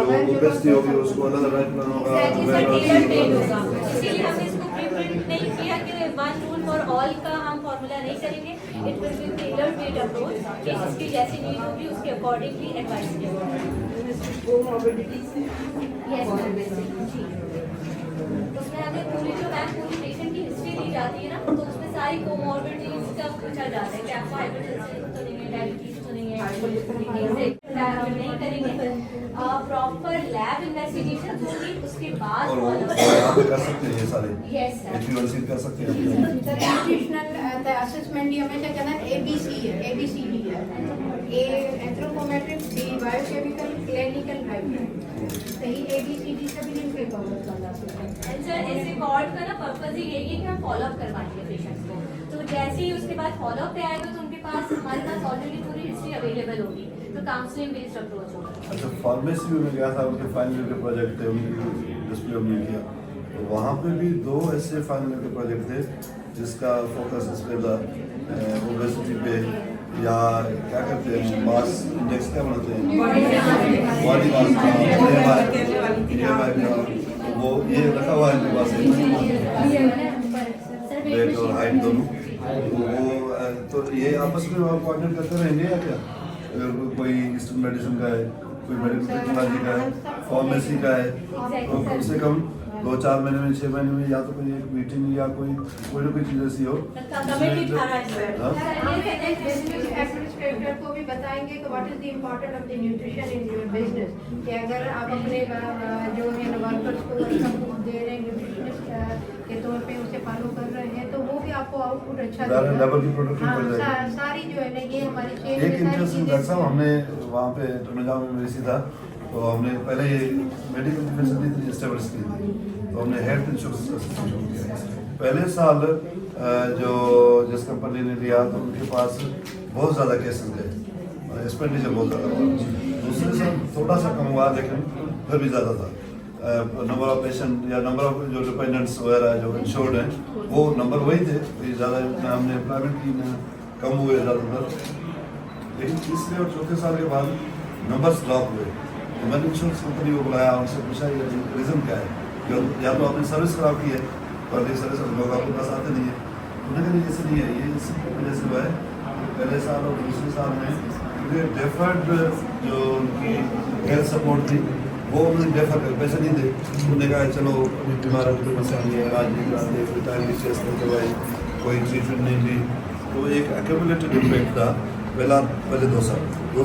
जो बेस्ट होगी उसको अलग रखना होगा। इसीलिए हमने इसको प्रीप्रिंट नहीं किया कि वन रूल फॉर ऑल का हम फॉर्मूला नहीं करेंगे। It will be tailor made approach कि जिसकी जैसी नीड होगी उसके अकॉर्डिंगली एडवाइस किया उसमें हमें पूरी जो मैम पूरी पेशेंट की हिस्ट्री दी जाती है ना, तो उसमें सारी कोमॉर्बिडिटीज का पूछा जाता है कि आपको हाइपरटेंशन तो नहीं है, डायबिटीज तो नहीं है, नहीं करेंगे। प्रॉपर लैब इन्वेस्टिगेशन होगी उसके बाद और वो यहाँ पे कर सकते हैं ये सारे। यस सर, HbA1c कर सकते हैं। न्यूट्रिशनल असेसमेंट ये हमेशा कहना है ABC है, ABCD है। A anthropometric, B biochemical, clinical, hybrid. सही ABCD से भी नहीं कवर करना सकते। सर इस रिकॉर्ड का ना पर्पज ही यही है कि हम फॉलो अप करवाएंगे पेशेंट्स को, तो जैसे ही उसके बाद फॉलो अप पे आएगा तो उनके पास हमारे पास ऑलरेडी पूरी हिस्ट्री अवेलेबल होगी, तो काउंसलिंग बेस्ड अप्रोच होगा। अच्छा फार्मेसी में गया था, उनके फाइनल ईयर के प्रोजेक्ट थे, उनकी डिस्प्ले हमने किया, तो वहाँ पे भी 2 ऐसे फाइनल ईयर के प्रोजेक्ट थे जिसका फोकस इस पे था ओबेसिटी पे, या क्या करते हैं मास इंडेक्स क्या बनाते हैं, बॉडी मास, वो ये रखा हुआ है मेरे पास, वेट और हाइट दोनों। तो ये आपस में कोऑर्डिनेट करते रहेंगे या क्या? अगर कोई ईस्टर्न मेडिसिन का है, कोई मेडिकल टेक्नोलॉजी का है, फार्मेसी का है, तो कम से कम 2-4 महीने में 6 महीने में या तो कोई एक मीटिंग या कोई ना कोई चीज़ ऐसी हो। एडमिनिस्ट्रेटर को भी बताएंगे कि what is the important of the nutrition in your business, कि अगर आप अपने जो है वर्कर्स को दे रहे हैं न्यूट्रिशनिस्ट के तौर पे उसे फॉलो कर रहे हैं, तो वो भी आपको आउटपुट अच्छा देगा। सारी जो है ना ये हमारी चेन एक इंटरेस्टिंग डॉक्टर साहब, हमने वहाँ पे टर्मिनल में मेरी था, तो हमने पहले ये मेडिकल फैसिलिटी एस्टेब्लिश की थी, तो हमने हेल्थ इंश्योरेंस का सिस्टम शुरू किया। पहले साल जो जिस कंपनी ने लिया तो उनके पास बहुत ज़्यादा केसेस गए, एक्सपेंडिचर बहुत ज़्यादा हुआ। दूसरे साल थोड़ा सा कम हुआ लेकिन फिर भी ज़्यादा था। नंबर ऑफ पेशेंट या नंबर ऑफ जो डिपेंडेंट्स वगैरह जो इंश्योर्ड हैं वो नंबर वही थे, ज़्यादा हमने एम्प्लॉयमेंट की कम हुए ज़्यादातर। लेकिन तीसरे और चौथे साल के बाद नंबर्स ड्रॉप हुए, तो मैंने इंश्योरेंस कंपनी को बुलाया, उनसे पूछा ये रीज़न क्या है, या तो आपने सर्विस खराब की है और ये सर्विस लोग आपके पास आते नहीं है। उन्होंने कहा ऐसे नहीं है, ये इसी वजह से हुआ है पहले साल और दूसरे साल में क्योंकि डेफर्ड जो उनकी हेल्थ सपोर्ट थी वो उन्होंने डेफर कर पैसे नहीं थे। उन्होंने कहा चलो तुम्हारा कोई मसला नहीं है, आज नहीं कराते, कोई टाइम भी चेस्ट नहीं करवाई, कोई ट्रीटमेंट नहीं दी, तो एक एक्यूमुलेटेड इम्पैक्ट था पहले 2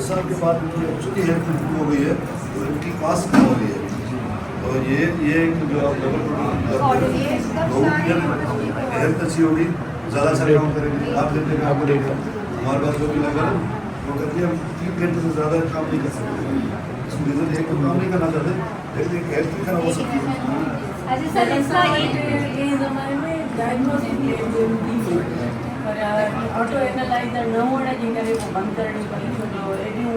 साल के बाद चूँकि हेल्थ इम्प्रूव हो गई है तो इनकी कॉस्ट कम हो गई है। तो ये जो हेल्थ अच्छी होगी, ज़्यादा अच्छा काम करेंगे, आप देखते काम करेंगे। हमारे पास जो भी लगा वो कहते हैं हम 3 घंटे से ज़्यादा काम नहीं कर सकते, इसमें रीज़न एक तो काम नहीं करना चाहते, लेकिन एक हेल्थ भी खराब हो सकती है। सर इसका एक ज़माने में डायग्नोस्टिक पर ऑटो एनालाइज़र न होने जे करे पोइ बंदि करणी पई, छो जो एॾियूं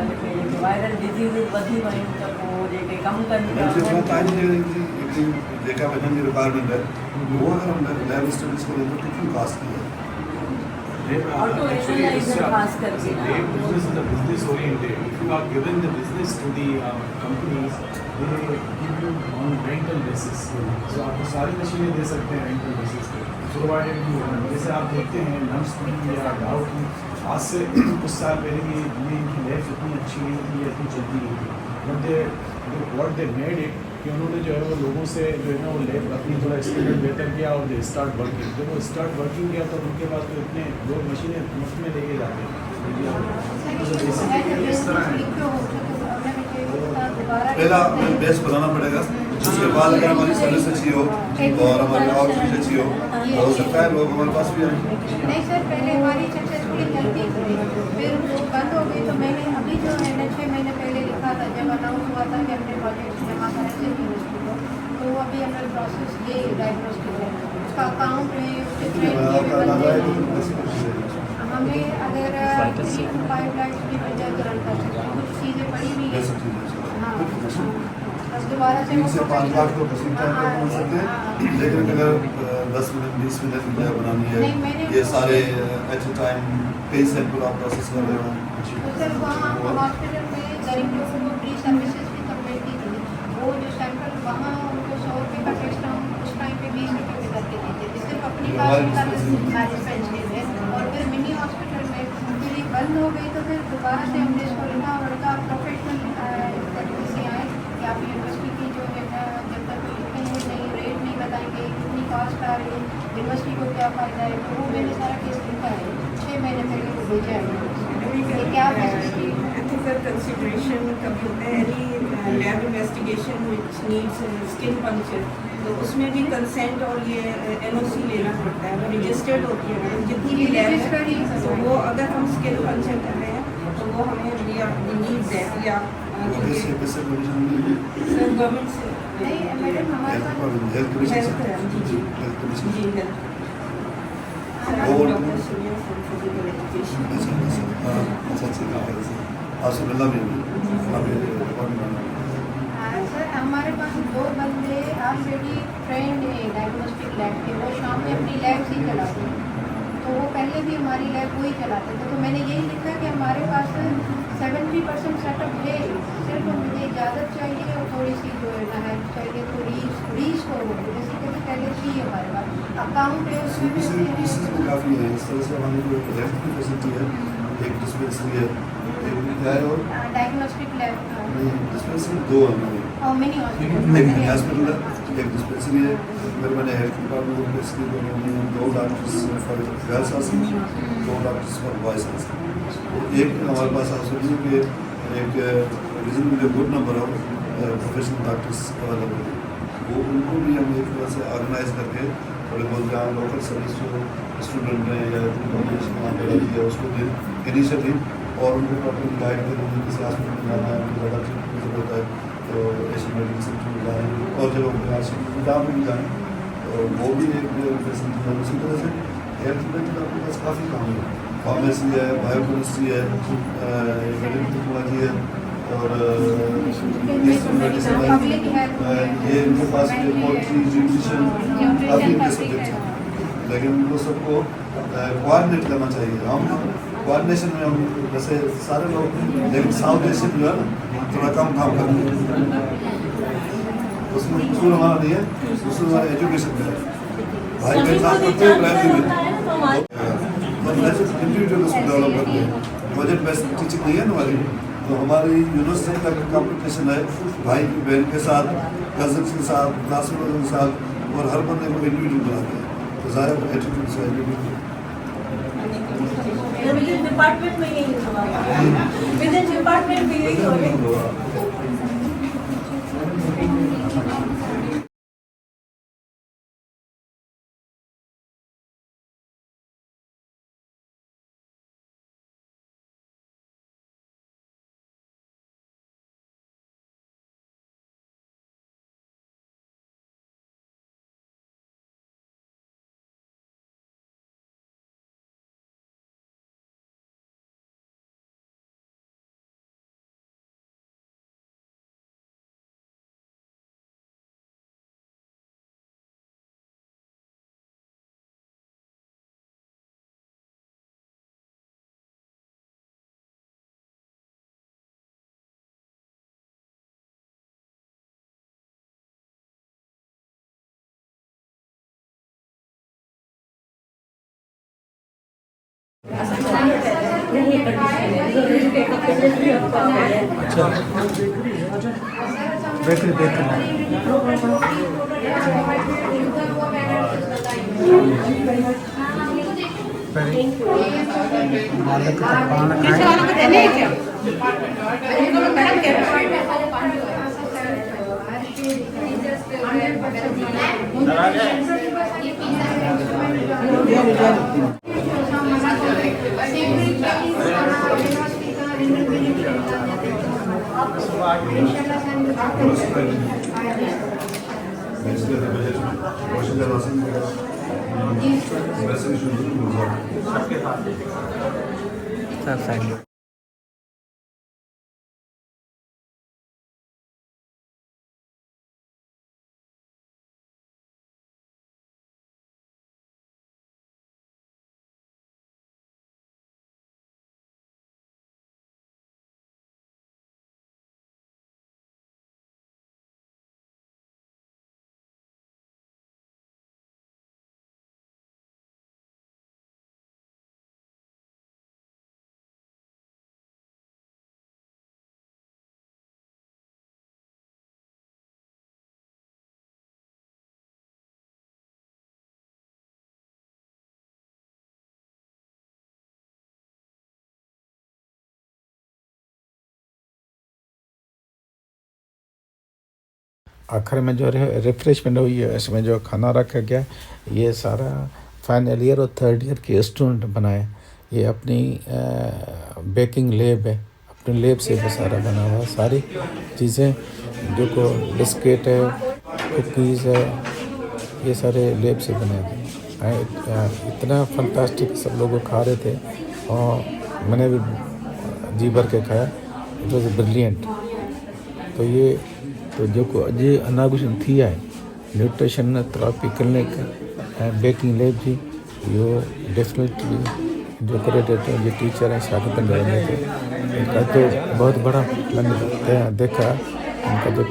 जेके वायरल डिज़ीज़िस वधी वयूं त पोइ जेके कमु कनि देखा वजन की रिक्वायरमेंट है वो अगर हम लैब स्टडीज करें तो कितनी कॉस्ट की है। ऑटो एनालाइज़र खास करके business is a business oriented. If you are given the business to the companies, they give you on rental basis. So आपको सारी मशीनें दे सकते हैं rental basis पे, provided you run. जैसे आप देखते हैं नम्स की या डाउ की, आज से कुछ साल पहले ये इनकी लैब्स इतनी अच्छी नहीं थी, इतनी चलती नहीं थी, but what they made it कि उन्होंने जो है वो लोगों से जो है ना वो ले अपनी थोड़ा स्किल बेहतर किया और दे स्टार्ट वर्किंग। जब वो स्टार्ट वर्किंग किया तो उनके पास तो इतने लोग मशीनें मुफ्त में लेके जाते हैं। इस तरह है। पहला हमें बेस बनाना पड़ेगा, उसके बाद अगर हमारी सर्विस अच्छी हो और हमारी आउटरीच अच्छी हो हो सकता है लोग हमारे पास भी आए। नहीं सर, पहले हमारी सक्सेसफुली चलती थी, फिर वो बंद हो गई। तो मैंने अभी जो है ना 6 महीने पहले लिखा था, जब अनाउंस हुआ था कि अपने प्रोजेक्ट जमा करेंगे यूनिवर्सिटी को, तो वो अभी हमारे प्रोसेस ये डायग्नोस्टिक है, उसका अकाउंट है, उसके ट्रेन के भी बनते हैं। हमें अगर 5 लाख की बजाय रन कर सकते हैं, कुछ चीज़ें पड़ी हुई हैं। हाँ, बस दोबारा से 3 से 5 लाख तो किसी टाइम पर बन सकते हैं, लेकिन अगर 10 मिनट 20 मिनट में बनानी है, ये सारे एट ए टाइम कई सैंपल आप प्रोसेस कर रहे हो। तो सर वहाँ हॉस्पिटल में गरीब लोगों को फ्री सर्विसेज भी तब मिलती थी। वो जो सैंपल वहाँ उनको 100 रुपये का टेस्ट हम उस टाइम पे 20 रुपये में करके देते थे, सिर्फ अपनी डिस्पेंसरी में। और फिर मिनी हॉस्पिटल में फिर ये बंद हो गई, तो फिर दोबारा से हमने इसको लिखा और उनका प्रोफेशनल से आए कि आप यूनिवर्सिटी की जो है ना जब तक लिखेंगे नहीं, रेट नहीं बताएंगे, कितनी कॉस्ट आ रही है, यूनिवर्सिटी को क्या फ़ायदा है, तो वो मैंने सारा केस लिखा है। 6 महीने पहले वो भेजा है। क्या फैसिलिटी ethical consideration कभी होता है, any lab investigation which needs skin puncture, तो उसमें भी कंसेंट और ये NOC लेना पड़ता है। वो रजिस्टर्ड होती है, मतलब जितनी भी लैब है, तो वो अगर हम स्किन पंचर कर रहे हैं तो वो हमें या नीड्स है या गवर्नमेंट से नहीं मैडम हमारे पास हेल्थ जी जी जी हेल्थ सर हमारे पास 2 बंदे ऑलरेडी ट्रेंड है डायग्नोस्टिक लैब के, वो शाम में अपनी लैब ही चलाते हैं। तो वो पहले भी हमारी लैब वही चलाते थे। तो मैंने यही लिखा कि हमारे पास 70% सेटअप है, सिर्फ मुझे इजाज़त चाहिए और थोड़ी सी जो है ना हेल्प चाहिए, तो रीच को बेसिकली पहले थी हमारे पास अकाउंट है, उसमें भी काफ़ी है। इस तरह से हमारी जो हेल्थ की फैसिलिटी है, एक डिस्पेंसरी है, एक क्या है और डायग्नोस्टिक लैब डिस्पेंसरी 2 है हमारी, और मिनी एक हॉस्पिटल है, एक डिस्पेंसरी है। फिर मैंने हेल्थ डिपार्टमेंट में इसकी 2 doctors for girls hospital, 2 doctors for boys hospital. एक हमारे पास हॉस्पिटल के एक reasonably good number of professional doctors available है, वो उनको भी हम एक तरह से ऑर्गेनाइज करके थोड़े बहुत जहाँ लोकल सर्विस जो स्टूडेंट हैं या कॉम्पिटिशन वहाँ पर रहती है उसको भी इनिशियटिव और उनको प्रॉपर गाइड करें, किसी हॉस्पिटल में जाना है, उनको ज़्यादा ट्रीटमेंट की ज़रूरत है तो एशियन मेडिकल सेंटर में जाएँ और जब अपने हॉस्पिटल जहाँ पर भी जाएँ तो वो भी एक फैसिलिटी है। उसी तरह से हेल्थ रिलेटेड आपके पास काफ़ी काम है, फार्मेसी है, बायोकेमिस्ट्री है, मेडिकल टेक्नोलॉजी है और मेडिसिन है, ये इनके पास पोल्ट्री न्यूट्रिशन काफ़ी इनके सब्जेक्ट हैं, लेकिन उनको सबको कोऑर्डिनेट करना चाहिए। हम कोऑर्डिनेशन में हम जैसे सारे लोग, लेकिन साउथ एशियन जो है ना थोड़ा कम काम करते हैं, उसमें कसूर हमारा नहीं है, कसूर हमारे एजुकेशन में है। भाई मेरे साथ करते हैं प्राइमरी में इंडिविजुअल उसको डेवलप करते हैं, प्रोजेक्ट बेस्ड टीचिंग नहीं है ना हमारी। तो हमारी यूनिवर्सिटी का कॉम्पिटिशन है भाई की बहन के साथ, कजन्स के साथ, क्लासमेट के साथ, और हर बंदे को इंडिविजुअल बनाते हैं, तो ज़ाहिर एटीट्यूड से डिपार्टमेंट में यही हुआ, विद इन डिपार्टमेंट में यही हो रहा है। अच्छा बेकरी बेहतर है। मालिक का पान खाए। आखिर में जो रिफ्रेशमेंट हुई है, इसमें जो खाना रखा गया, ये सारा फाइनल ईयर और थर्ड ईयर के स्टूडेंट बनाए। ये अपनी बेकिंग लैब है, अपनी लैब से वो सारा बना हुआ है। सारी चीज़ें जो को बिस्किट है, कुकीज़ है, ये सारे लैब से बने थे। इतना फंटास्टिक सब लोग खा रहे थे और मैंने भी जी भर के खाया। It was brilliant. तो ये तो जो को अॼु इनागुरेशन थी आहे न्यूट्रिशन थेरेपी क्लिनिक ऐं बेकिंग लैब जी, इहो डेफिनेटली जो क्रेडिट जो टीचर हैं शागिर्दनि खे वञे थो। इनका जो बहुत बड़ा मैंने देखा, इनका जो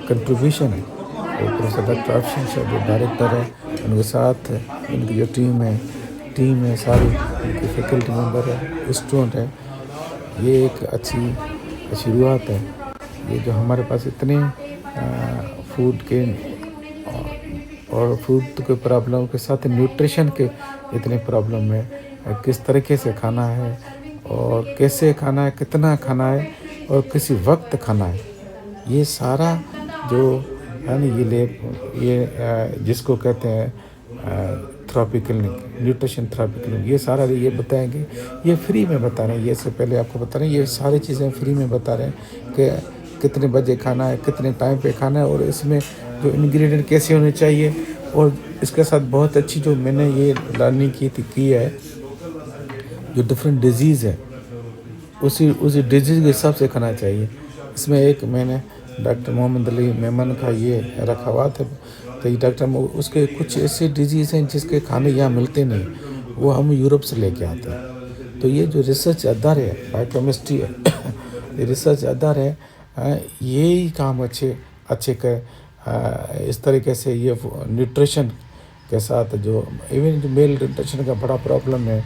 कंट्रीब्यूशन है वो प्रोफेसर डॉक्टर अफशन शाह जो डायरेक्टर है, उनके साथ उनकी जो टीम है सारी, उनकी फैकल्टी मेंबर है, स्टूडेंट है। ये एक अच्छी शुरुआत है। ये जो हमारे पास इतने फूड के और फूड के प्रॉब्लम के साथ न्यूट्रिशन के इतने प्रॉब्लम है, किस तरीके से खाना है और कैसे खाना है, कितना खाना है और किसी वक्त खाना है, ये सारा जो है ना, ये लैब ये जिसको कहते हैं therapy clinic, nutrition therapy clinic, ये सारा ये बताएंगे। ये फ्री में बता रहे हैं। ये से पहले आपको बता रहे हैं, ये सारी चीज़ें फ्री में बता रहे हैं कि कितने बजे खाना है, कितने टाइम पे खाना है और इसमें जो इंग्रेडिएंट कैसे होने चाहिए। और इसके साथ बहुत अच्छी जो मैंने ये लर्निंग की है, जो डिफरेंट डिजीज़ है उसी डिजीज़ के हिसाब से खाना चाहिए। इसमें एक मैंने डॉक्टर मोहम्मद अली मेमन का ये रखा हुआ था। तो ये डॉक्टर उसके कुछ ऐसे डिजीज़ हैं जिसके खाने यहाँ मिलते नहीं, वो हम यूरोप से लेके आते हैं। तो ये जो रिसर्च आधार है, बायोकेमिस्ट्री है, ये रिसर्च आधार है। यही काम अच्छे कर इस तरीके से ये न्यूट्रिशन के साथ जो इवन जो मेल न्यूट्रिशन का बड़ा प्रॉब्लम है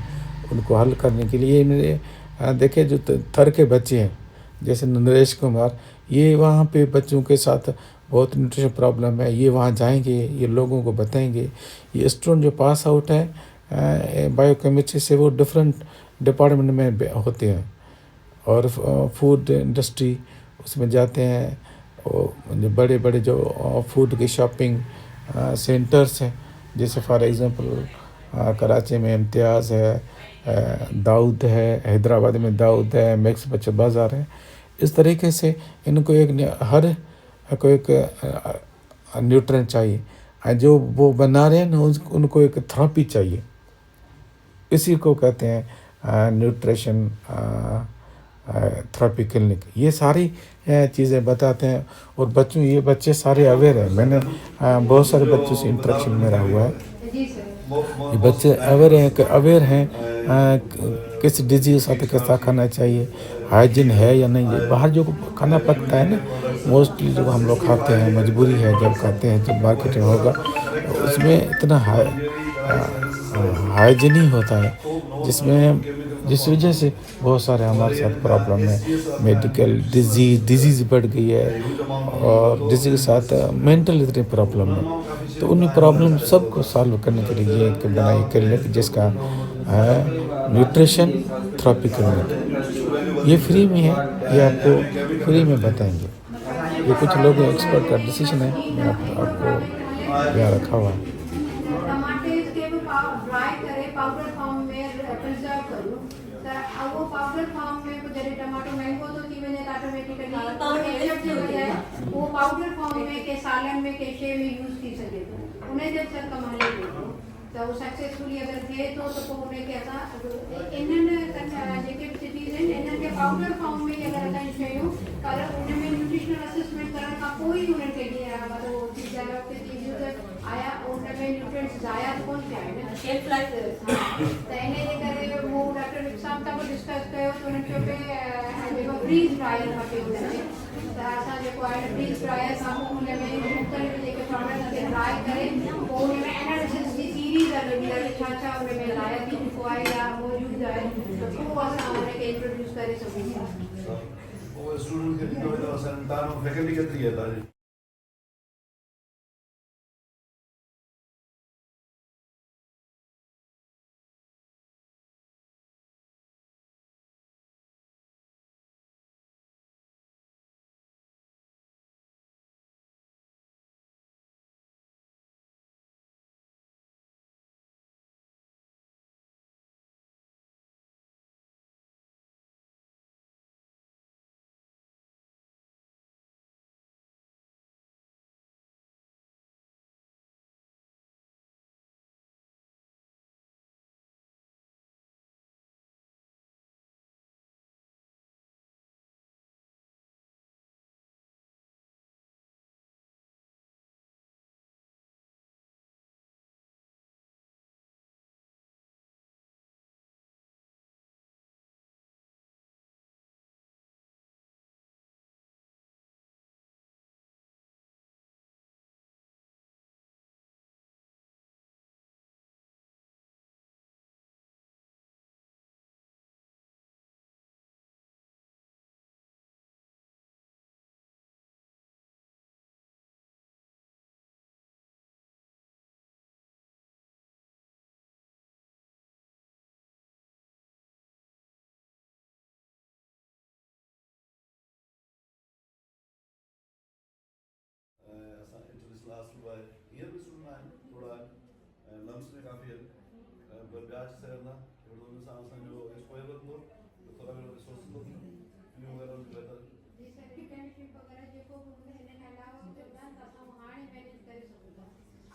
उनको हल करने के लिए मैंने देखे जो थर के बच्चे हैं जैसे नरेश कुमार, ये वहाँ पे बच्चों के साथ बहुत न्यूट्रिशन प्रॉब्लम है, ये वहाँ जाएंगे, ये लोगों को बताएंगे। ये स्टूडेंट जो पास आउट है बायोकेमिस्ट्री से, वो डिफरेंट डिपार्टमेंट में होते हैं और फूड इंडस्ट्री उसमें जाते हैं। और बड़े बड़े जो फूड के शॉपिंग सेंटर्स हैं, जैसे फॉर एग्ज़ाम्पल कराची में इम्तियाज़ है, दाऊद है, हैदराबाद में दाऊद है, मैक्स बच्चा बाज़ार है। इस तरीके से इनको हर को एक न्यूट्रिएंट चाहिए। जो वो बना रहे हैं ना, उनको एक थेरेपी चाहिए। इसी को कहते हैं न्यूट्रिशन थेरेपी क्लिनिक। ये सारी चीज़ें बताते हैं और ये बच्चे सारे अवेयर हैं। मैंने बहुत सारे बच्चों से इंटरेक्शन मेरा हुआ है। ये बच्चे अवेयर हैं किस डिजीज़ साथ कैसा खाना चाहिए, हाइजीन है या नहीं। ये बाहर जो खाना पकता है ना, मोस्टली जो हम लोग खाते हैं, मजबूरी है जब खाते हैं, जब मार्केट में होगा उसमें इतना हाइजीन ही होता है, जिसमें जिस वजह से बहुत सारे हमारे साथ प्रॉब्लम है, मेडिकल डिजीज़ बढ़ गई है और डिजीज़ के साथ मेंटल इतनी प्रॉब्लम है। तो उन प्रॉब्लम सबको सॉल्व करने के लिए ये एक बनाई क्लिनिक जिसका है न्यूट्रिशन थेरेपी क्लिनिक। ये फ्री में है, ये आपको फ्री में बताएंगे। ये कुछ लोग एक्सपर्ट का डिसीजन है, मैं आपको यहाँ रखा हुआ है। टमाटे के ड्राई करे पाउडर फॉर्म में प्रिजर्व करूँ त वो पाउडर फॉर्म में जैसे टमाटो महंगो तो थी वञे ऑटोमेटिकली वो पाउडर फॉर्म में के सालन में के शे में यूज़ थी सके थो उन्हें जब सर कमाले तो वो सक्सेसफुली अगर थे तो पोइ उन्हें के असां इन्हनि जेके सिटीज़ आहिनि इन्हनि खे पाउडर फॉर्म में अगर असां शयूं पर उन में न्यूट्रिशनल असेसमेंट करण खां पोइ ई उन्हनि खे ॾियणा आया उन में न्यूट्रिएंट्स ज़ाया कोन थिया आहिनि शेल्फ लाइफ त इन जे करे वो डॉक्टर साहब सां बि डिस्कस कयो त उन्हनि चयो कि जेको फ्रीज ड्रायर खपे उनमें त असां जेको आहे फ्रीज ड्रायर सां उन में मुख़्तलिफ़ जेके प्रोडक्ट्स खे ड्राई करे पोइ उन में एनालिसिस जी सीरीज़ लॻी आहे छा छा उन में लाइक़ थी चुको आहे या मौजूदु आहे त उहो असां उनखे इंट्रोड्यूस करे सघूं था। वो स्टूडेंट के ॾींदो वेंदो असां तव्हां फैकल्टी केतिरी आहे तव्हांजी? असां इंटरेस्ट लास्ट हुआ है हींअर बि स्टूडेंट आहिनि थोरा लम्स में काफ़ी आहिनि पर ॿिया शहर न अहिड़ो हुन सां असांजो एक्सपोजर वधंदो त थोरा घणा रिसोर्स वधंदा वग़ैरह बहितर सेक्रेटरीशिप वगैरह जेको बि हूंदो हिन खां अलावा चवंदा आहिनि त असां हाणे मैनेज करे सघूं था।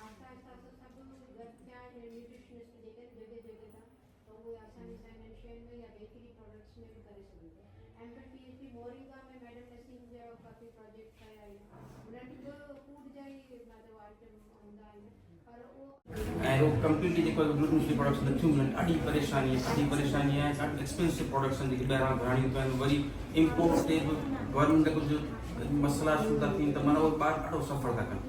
आहिस्ता आहिस्ता सभु घटि थिया आहिनि न्यूट्रिशनिस्ट जेके जॻह जॻह था त उहे आसानी सां इन्हनि शयुनि में या बेकरी प्रोडक्ट्स में बि करे सघूं था। एमपी पीएचडी मोरिंगा में मैडम नसीम जा काफ़ी प्रोजेक्ट ठहिया आहिनि उन्हनि बि फूड जा ई मतिलबु आइटम हूंदा आहिनि पर उहो ऐं उहो कंप्लीटली जेको ग्लूटेन फ्री प्रोडक्ट्स नथियूं मिलनि ॾाढी परेशानी आहे ॾाढी एक्सपेंसिव प्रोडक्ट्स आहिनि जेके ॿाहिरां घुराइणियूं थियूं आहिनि वरी इम्पोर्ट ते बि गवर्नमेंट कुझु मसला शुरू था थियनि त माना उहे ॿार ॾाढो सफ़र था कनि।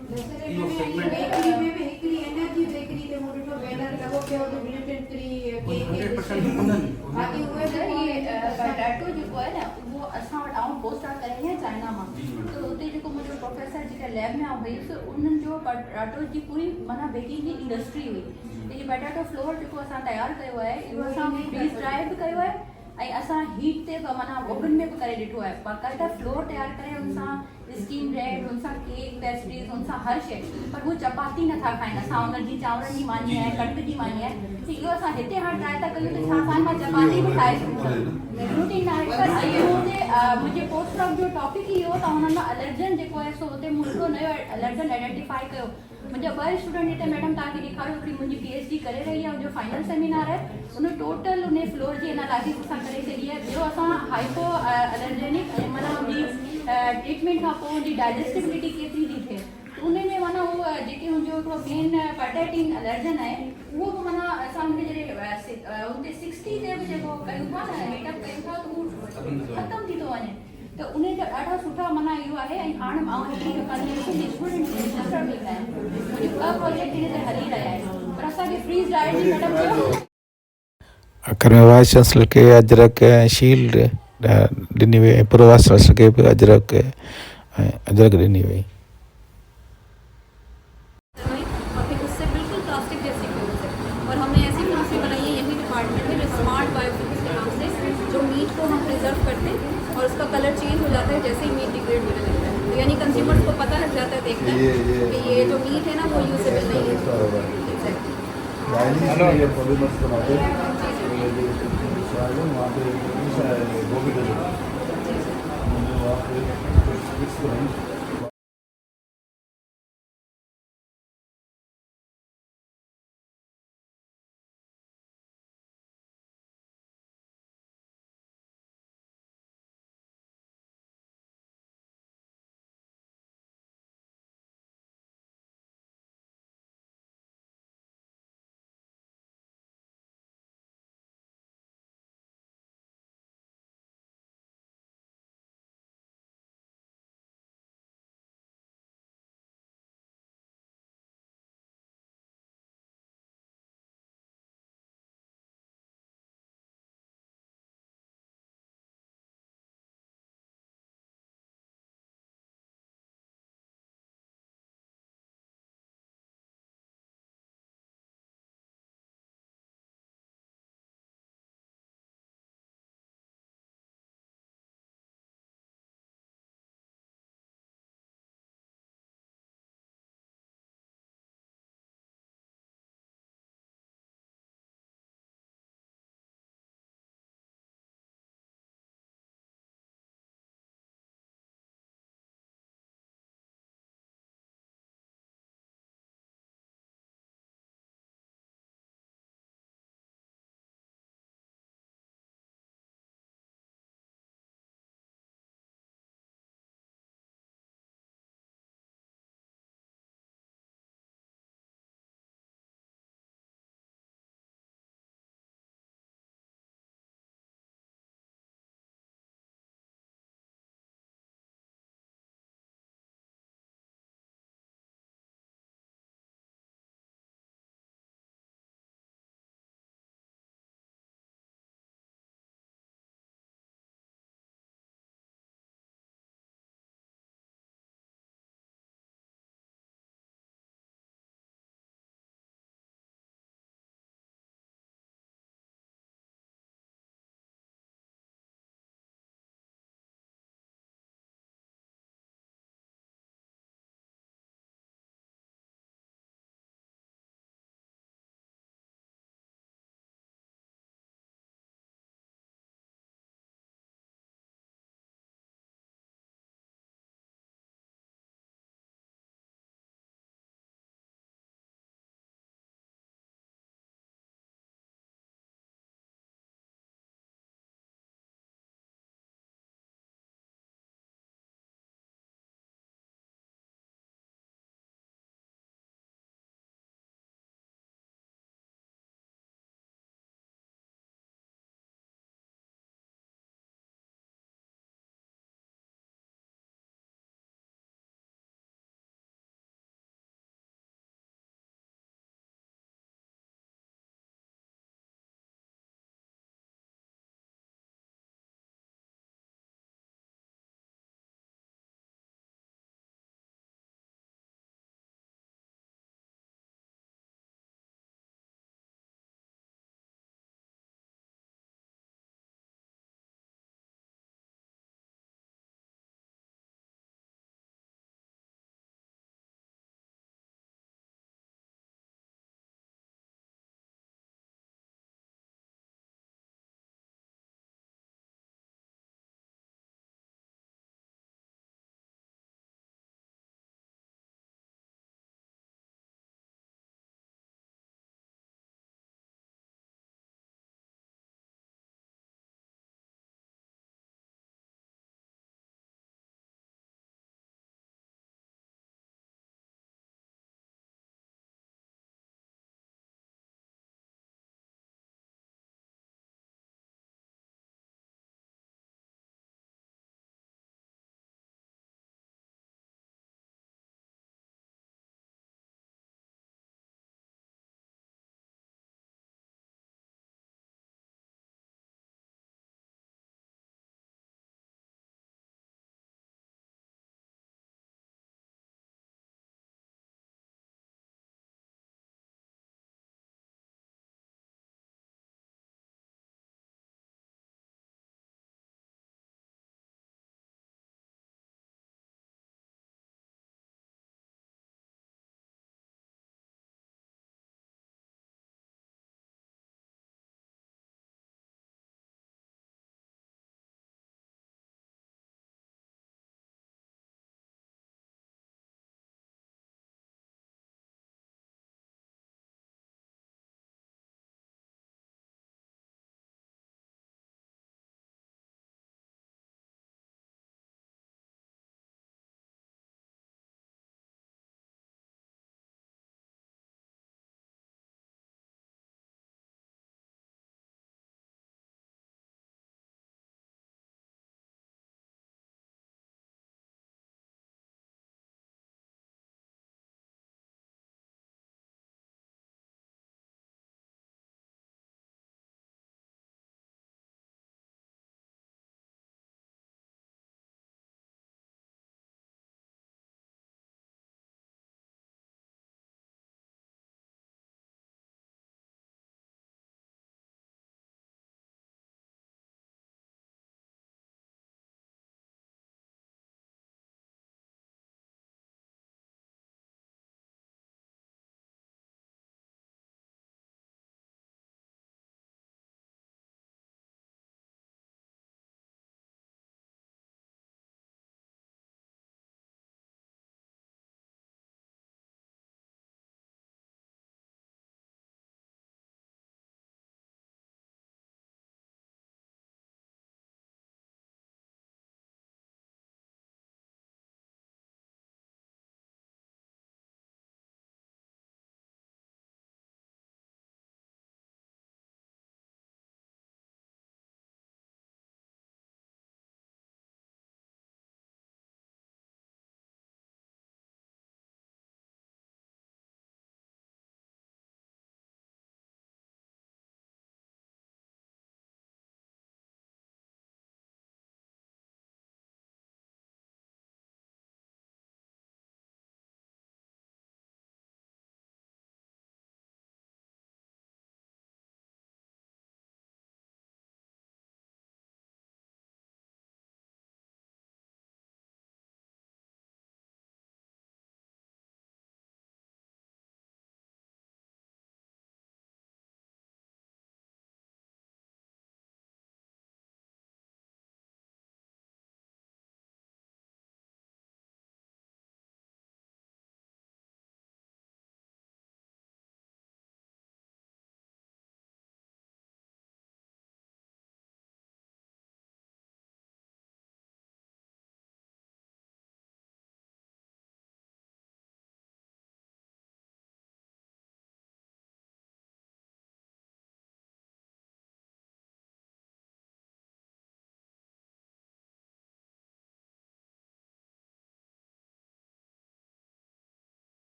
इहो सेगमेंट बेकरी में बि हिकिड़ी एनर्जी बेकरी ते मूं ॾिठो बैनर लॻो पियो त ग्लूटेन फ्री बाक़ी उहे पोटैटो जेको आहे न उहो असां वटि आऊं पोस्ट आउट करे आहियां चाइना मां त उते जेको मुंहिंजो प्रोफेसर जेका लैब में आऊं हुयसि उन्हनि जो पोटैटो जी पूरी माना बेकिंग जी इंडस्ट्री हुई त इहो पोटैटो फ्लोर जेको असां तयारु कयो आहे इहो असां फ्रीज ड्राई बि कयो आहे ऐं असां हीट ते माना ओवन में बि करे ॾिठो आहे बाक़ाइदा फ्लोर तयारु करे हुन सां स्टीम ब्रेड हुन सां केक पेस्ट्रीज़ हुन सां हर शइ पर उहो चपाती नथा खाइनि असां हुन जी चांवरनि जी मानी आहे कणिक जी मानी आहे त इहो असां हिते हाणे ट्राए था कयूं त छा असां मां चपाती बि ठाहे सघूं था रूटीन आहे पर इहो मुंहिंजे पोस्ट डॉक जो टॉपिक ई हो त हुननि मां एलर्जन जेको आहे सो हुते मूं हिकिड़ो नयो एलर्जन आइडेंटिफाई कयो। मुंहिंजा ॿ स्टूडेंट हिते मैडम तव्हांखे ॾेखारियो हिकिड़ी मुंहिंजी PhD करे रही आहे जो फाइनल सेमिनार आहे उन टोटल उन फ्लोर जी एनालिसिस असां करे छॾी आहे। ॿियो असां हाइपो एलर्जेनिक माना हुनजी ट्रीटमेंट खां पोइ हुनजी डाइजेस्टिबिलिटी केतिरी थी थिए त उन में माना उहो जेके हुनजो हिकिड़ो मेन पैटेटिन एलर्जन आहे उहो बि माना असां हुनखे जॾहिं हुते 60 ते बि जेको कयूं था न मेकअप कयूं था त उहो ख़तमु थी थो वञे त उन जा ॾाढा सुठा माना इहो आहे ऐं हाणे मां हिकिड़ी पंहिंजी स्टूडेंट रजिस्टर बि कया आहिनि मुंहिंजी ॿ प्रोजेक्ट हिन ते हली रहिया आहिनि पर असांखे फ्रीज डाइट जी मैडम चयो अकर में वाइस चांसलर खे अजरक शील्ड ॾिनी वई ऐं प्रो वाइस चांसलर खे बि अजरक ॾिनी वई। और फिर उससे बिल्कुल प्लास्टिक जैसी फिल्म्स है और हमने ऐसी फिल्म्स भी बनाई है यही डिपार्टमेंट में जो स्मार्ट बायो फिल्म्स के नाम से, जो मीट को हम प्रिजर्व करते हैं और उसका कलर चेंज हो जाता है जैसे ही मीट डिग्रेड होने लगता है। तो यानी कंज्यूमर्स को पता लग जाता है, देखते हैं कि ये जो मीट है ना वो यूजेबल नहीं है। ये पॉलीमर्स बनाते हैं वहाँ पे गोभी वहाँ पे